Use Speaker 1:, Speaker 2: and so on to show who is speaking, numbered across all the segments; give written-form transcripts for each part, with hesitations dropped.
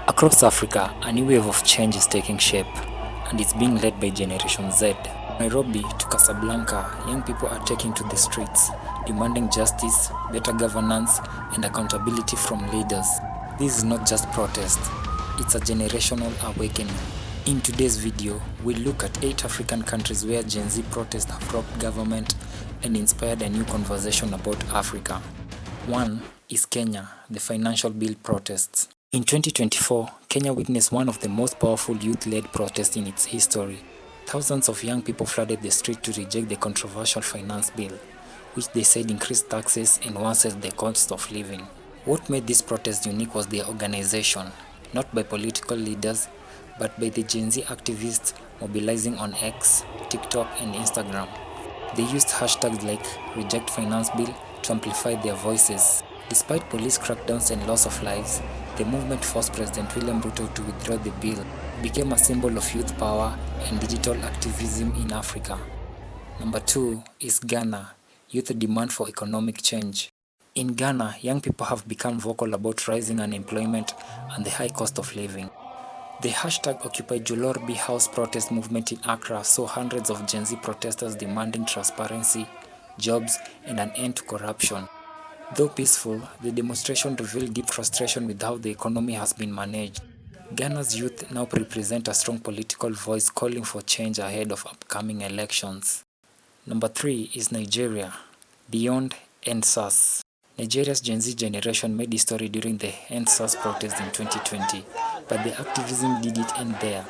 Speaker 1: Across Africa, a new wave of change is taking shape, and it's being led by Generation Z. Nairobi to Casablanca, young people are taking to the streets, demanding justice, better governance, and accountability from leaders. This is not just protest, it's a generational awakening. In today's video, we'll look at 8 African countries where Gen Z protests have rocked government and inspired a new conversation about Africa. 1 is Kenya, the financial bill protests. In 2024, Kenya witnessed one of the most powerful youth-led protests in its history. Thousands of young people flooded the street to reject the controversial finance bill, which they said increased taxes and worsens the cost of living. What made this protest unique was their organization, not by political leaders, but by the Gen Z activists mobilizing on X, TikTok, and Instagram. They used hashtags like Reject Finance Bill to amplify their voices. Despite police crackdowns and loss of lives, the movement forced President William Ruto to withdraw the bill. It became a symbol of youth power and digital activism in Africa. Number 2 is Ghana, youth demand for economic change. In Ghana, young people have become vocal about rising unemployment and the high cost of living. The hashtag Occupy Julorbi House protest movement in Accra saw hundreds of Gen Z protesters demanding transparency, jobs, and an end to corruption. Though peaceful, the demonstration revealed deep frustration with how the economy has been managed. Ghana's youth now represent a strong political voice calling for change ahead of upcoming elections. Number 3 is Nigeria, Beyond EndSARS. Nigeria's Gen Z generation made history during the EndSARS protest in 2020, but the activism didn't end there.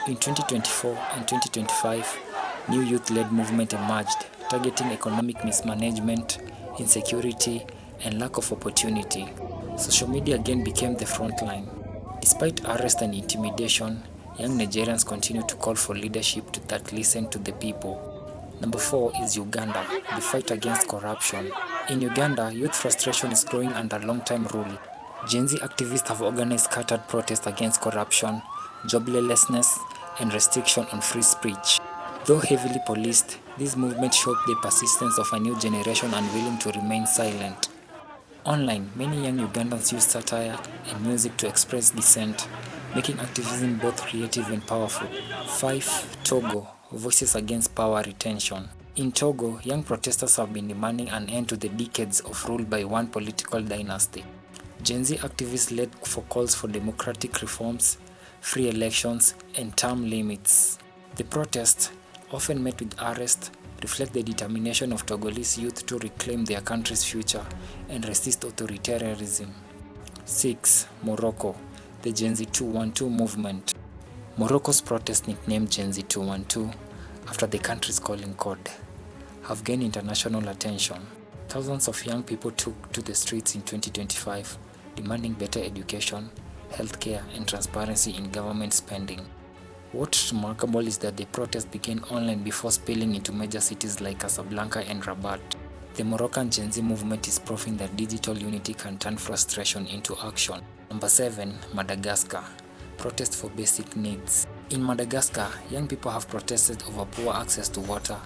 Speaker 1: In 2024 and 2025, new youth-led movement emerged, targeting economic mismanagement, insecurity, and lack of opportunity. Social media again became the front line. Despite arrest and intimidation, young Nigerians continue to call for leadership that listen to the people. Number 4 is Uganda, the fight against corruption. In Uganda, youth frustration is growing under long-time rule. Gen Z activists have organized scattered protests against corruption, joblessness, and restriction on free speech. Though heavily policed, this movement showed the persistence of a new generation unwilling to remain silent. Online, many young Ugandans use satire and music to express dissent, making activism both creative and powerful. 5. Togo, voices against power retention. In Togo, young protesters have been demanding an end to the decades of rule by one political dynasty. Gen Z activists led for calls for democratic reforms, free elections, and term limits. The protests, often met with arrest, reflect the determination of Togolese youth to reclaim their country's future and resist authoritarianism. 6. Morocco, the Gen Z 212 movement. Morocco's protest, nicknamed Gen Z 212 after the country's calling code, have gained international attention. Thousands of young people took to the streets in 2025, demanding better education, healthcare, and transparency in government spending. What's remarkable is that the protest began online before spilling into major cities like Casablanca and Rabat. The Moroccan Gen Z movement is proving that digital unity can turn frustration into action. Number 7, Madagascar, protest for basic needs. In Madagascar, young people have protested over poor access to water,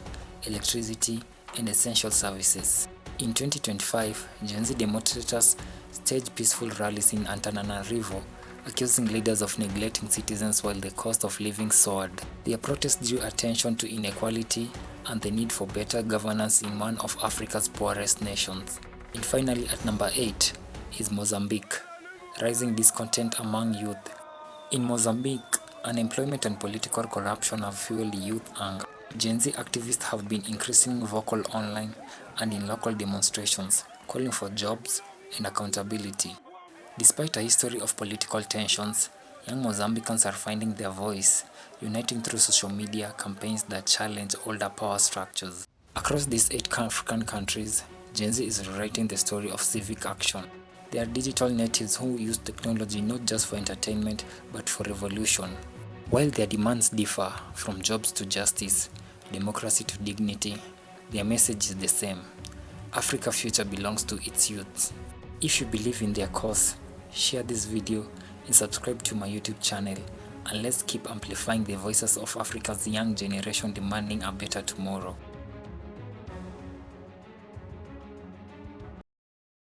Speaker 1: electricity, and essential services. In 2025, Gen Z demonstrators staged peaceful rallies in Antananarivo, accusing leaders of neglecting citizens while the cost of living soared. Their protests drew attention to inequality and the need for better governance in one of Africa's poorest nations. And finally, at number 8 is Mozambique, rising discontent among youth. In Mozambique, unemployment and political corruption have fueled youth anger. Gen Z activists have been increasingly vocal online and in local demonstrations, calling for jobs and accountability. Despite a history of political tensions, young Mozambicans are finding their voice, uniting through social media campaigns that challenge older power structures. Across these 8 African countries, Gen Z is rewriting the story of civic action. They are digital natives who use technology not just for entertainment but for revolution. While their demands differ, from jobs to justice, democracy to dignity, their message is the same. Africa's future belongs to its youth. If you believe in their cause, share this video and subscribe to my YouTube channel, and let's keep amplifying the voices of Africa's young generation demanding a better tomorrow.